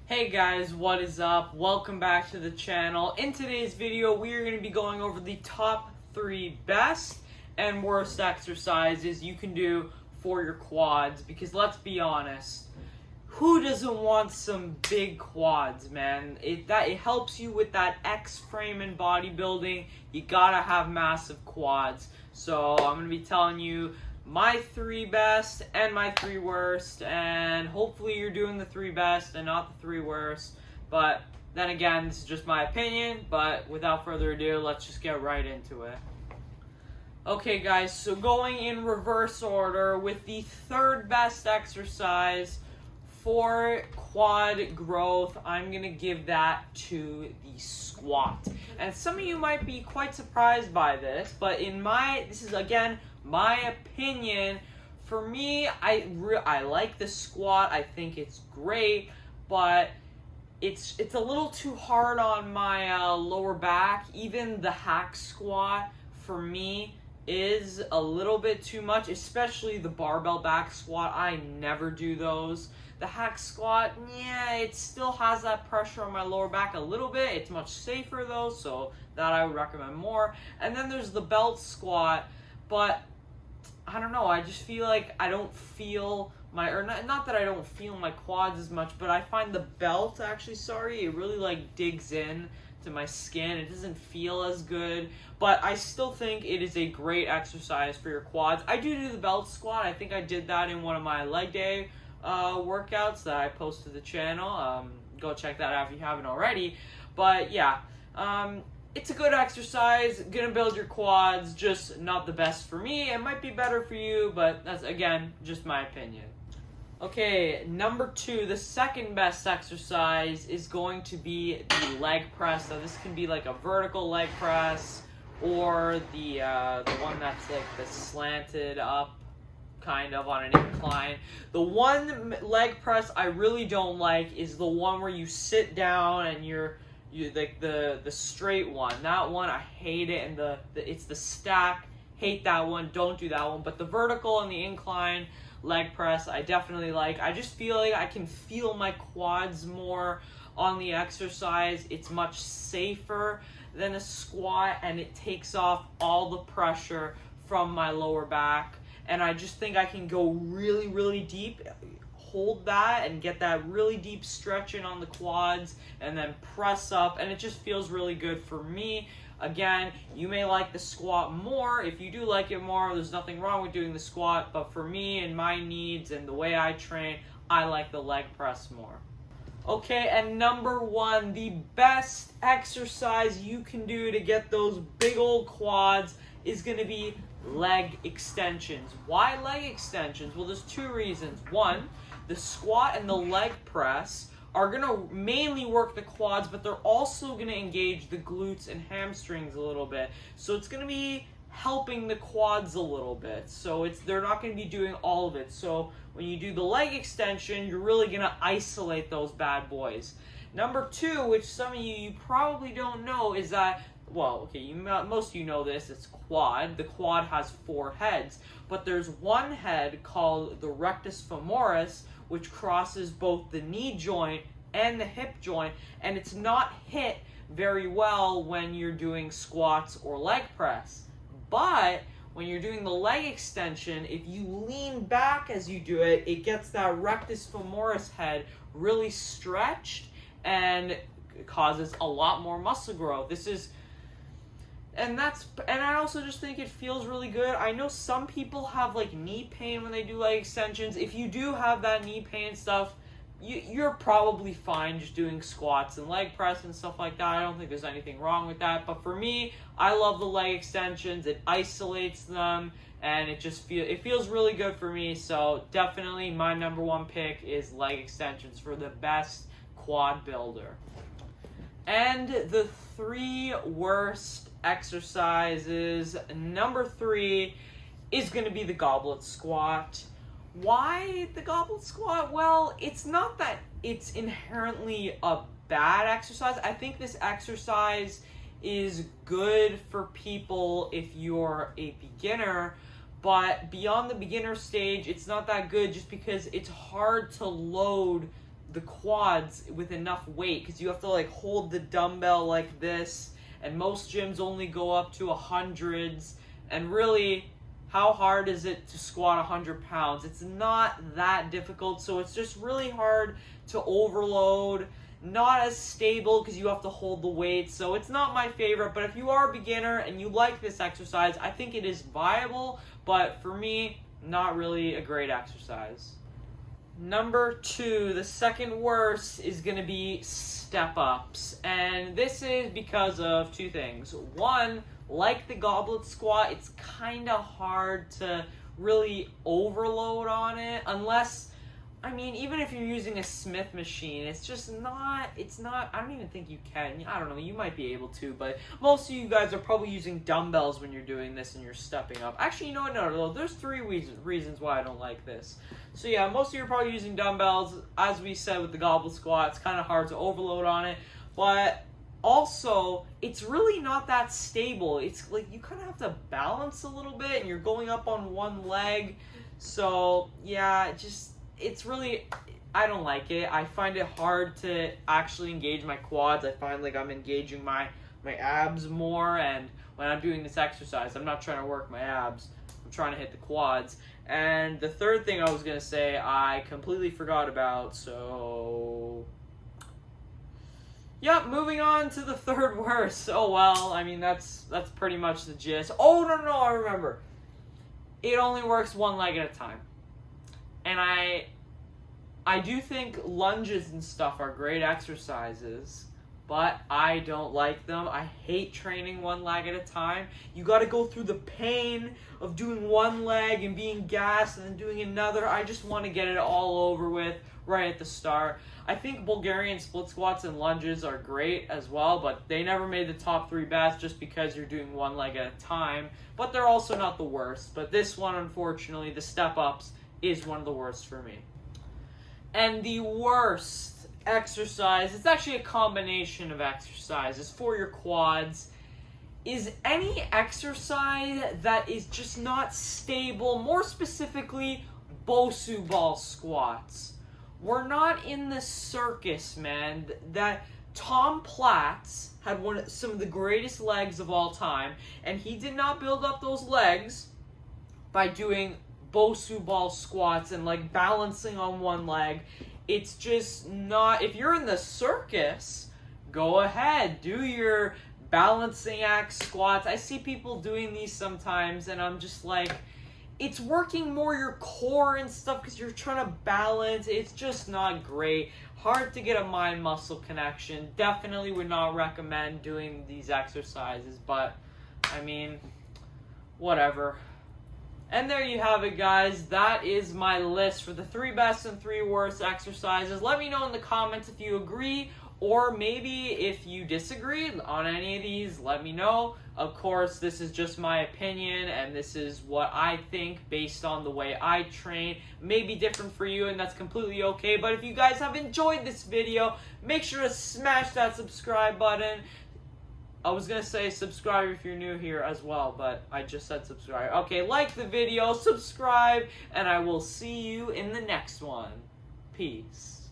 Hey guys, what is up? Welcome back to the channel. In today's video, we are going to be going over the top 3 best and worst exercises you can do for your quads. Because let's be honest, who doesn't want some big quads, man? It helps you with that X frame in bodybuilding. You gotta have massive quads. So I'm going to be telling you my 3 best and my 3 worst, and hopefully you're doing the 3 best and not the 3 worst. But then again, this is just my opinion. But without further ado, let's just get right into it. Okay guys, so going in reverse order with the 3rd best exercise for quad growth, I'm gonna give that to the squat. And some of you might be quite surprised by this, but this is again my opinion. For me, I like the squat. I think it's great, but it's a little too hard on my lower back. Even the hack squat for me is a little bit too much, especially the barbell back squat. I never do those. The hack squat, yeah, it still has that pressure on my lower back a little bit. It's much safer though, so that I would recommend more. And then there's the belt squat, but I don't know, I just feel like I don't feel not that I don't feel my quads as much, but I find the belt it really like digs in to my skin. It doesn't feel as good, but I still think it is a great exercise for your quads. I do the belt squat. I think I did that in one of my leg day workouts that I posted to the channel. Go check that out if you haven't already. But yeah, it's a good exercise, gonna build your quads, just not the best for me. It might be better for you, but that's, again, just my opinion. Okay, number 2, the 2nd best exercise is going to be the leg press. So this can be like a vertical leg press, or the one that's like the slanted up, kind of on an incline. The one leg press I really don't like is the one where you sit down and you like the straight one. That one I hate it, and it's the stack. Hate that one. Don't do that one. But the vertical and the incline leg press I definitely like. I just feel like I can feel my quads more on the exercise. It's much safer than a squat, and it takes off all the pressure from my lower back. And I just think I can go really, really deep, hold that, and get that really deep stretch in on the quads, and then press up, and it just feels really good for me. Again, you may like the squat more. If you do like it more, there's nothing wrong with doing the squat, but for me and my needs and the way I train, I like the leg press more. Okay, and number 1, the best exercise you can do to get those big old quads is going to be leg extensions. Why leg extensions? Well, there's 2 reasons. 1, the squat and the leg press are going to mainly work the quads, but they're also going to engage the glutes and hamstrings a little bit. So it's going to be helping the quads a little bit. So they're not going to be doing all of it. So when you do the leg extension, you're really going to isolate those bad boys. Number 2, which some of you probably don't know, is that, well, okay, most of you know this, it's quad. The quad has 4 heads, but there's one head called the rectus femoris, which crosses both the knee joint and the hip joint, and it's not hit very well when you're doing squats or leg press. But when you're doing the leg extension, if you lean back as you do it, it gets that rectus femoris head really stretched, and it causes a lot more muscle growth. And I also just think it feels really good. I know some people have like knee pain when they do leg extensions. If you do have that knee pain stuff, you're probably fine just doing squats and leg press and stuff like that. I don't think there's anything wrong with that. But for me, I love the leg extensions. It isolates them, and it feels really good for me. So definitely my number 1 pick is leg extensions for the best quad builder. And the 3 worst exercises, number 3 is going to be the goblet squat. Why the goblet squat? Well, it's not that it's inherently a bad exercise. I think this exercise is good for people if you're a beginner, but beyond the beginner stage, it's not that good just because it's hard to load the quads with enough weight, because you have to like hold the dumbbell like this, and most gyms only go up to 100s, and really, how hard is it to squat 100 pounds? It's not that difficult, so it's just really hard to overload, not as stable because you have to hold the weight, so it's not my favorite. But if you are a beginner and you like this exercise, I think it is viable, but for me, not really a great exercise. Number 2, the second worst, is going to be step-ups. And this is because of 2 things. One, like the goblet squat, it's kind of hard to really overload on it, unless, I mean, even if you're using a Smith machine, it's not, I don't even think you can. I don't know, you might be able to, but most of you guys are probably using dumbbells when you're doing this and you're stepping up. Actually, you know what, no, there's 3 reasons why I don't like this. So yeah, most of you are probably using dumbbells. As we said with the goblet squat, it's kind of hard to overload on it, but also, it's really not that stable. It's like you kind of have to balance a little bit, and you're going up on one leg. So yeah, it's really, I don't like it. I find it hard to actually engage my quads. I find like I'm engaging my abs more, and when I'm doing this exercise, I'm not trying to work my abs. I'm trying to hit the quads. And the third thing I was going to say, I completely forgot about, so yep, moving on to the third worst. Oh well, I mean, that's pretty much the gist. Oh, no, I remember. It only works one leg at a time. And I do think lunges and stuff are great exercises, but I don't like them. I hate training one leg at a time. You got to go through the pain of doing one leg and being gassed and then doing another. I just want to get it all over with right at the start. I think Bulgarian split squats and lunges are great as well, but they never made the top 3 best just because you're doing one leg at a time. But they're also not the worst. But this one, unfortunately, the step-ups, is one of the worst for me. And the worst exercise, it's actually a combination of exercises for your quads, is any exercise that is just not stable, more specifically Bosu ball squats. We're not in the circus, man. That Tom Platz had some of the greatest legs of all time, and he did not build up those legs by doing Bosu ball squats and like balancing on one leg. It's just not, if you're in the circus, go ahead, do your balancing act squats. I see people doing these sometimes, and I'm just like, it's working more your core and stuff because you're trying to balance. It's just not great. Hard to get a mind-muscle connection. Definitely would not recommend doing these exercises, but, I mean, whatever. And there you have it, guys. That is my list for the 3 best and 3 worst exercises. Let me know in the comments if you agree, or maybe if you disagree on any of these, let me know. Of course, this is just my opinion, and this is what I think based on the way I train. May be different for you, and that's completely okay. But if you guys have enjoyed this video, make sure to smash that subscribe button. I was going to say subscribe if you're new here as well, but I just said subscribe. Okay, like the video, subscribe, and I will see you in the next one. Peace.